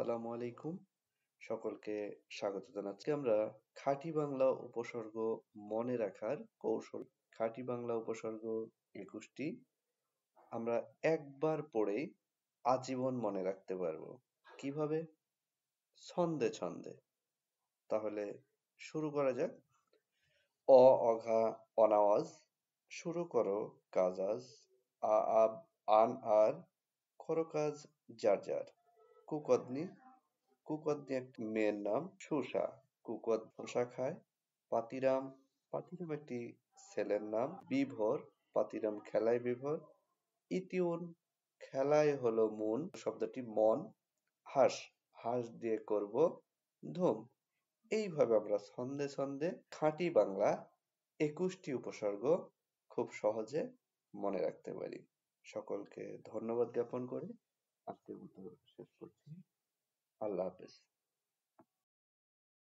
আসসালামু আলাইকুম। সকলকে স্বাগত জানাচ্ছি। আমরা খাঁটি বাংলা উপসর্গ মনে রাখার কৌশল। খাঁটি বাংলা উপসর্গ ২১টি আমরা একবার পড়েই আজীবন মনে রাখতে পারবো। কিভাবে? ছন্দে ছন্দে। তাহলে শুরু করা যাক। অ অঘা অনাওয়াজ, শুরু করো কাজ আজ, আ আব আন আর, করো কাজ যার যার। কুকদনি, কুকদনি একটি মেয়ের নাম। সুষা, কুকদ শসা খায়। পাতিরাম, পাতিরাম একটি ছেলের নাম। বিভোর, পাতিরাম খেলায় বিভোর। ইতিউন, খেলায় হলো মন, শব্দটি মন। হাঁস, হাঁস দিয়ে করব ধুম। এইভাবে আমরা ছন্দে ছন্দে খাঁটি বাংলা ২১টি উপসর্গ খুব সহজে মনে রাখতে পারি। সকলকে ধন্যবাদ জ্ঞাপন করে আজকের মতো শেষ করছি। আল্লাহ হাফেজ।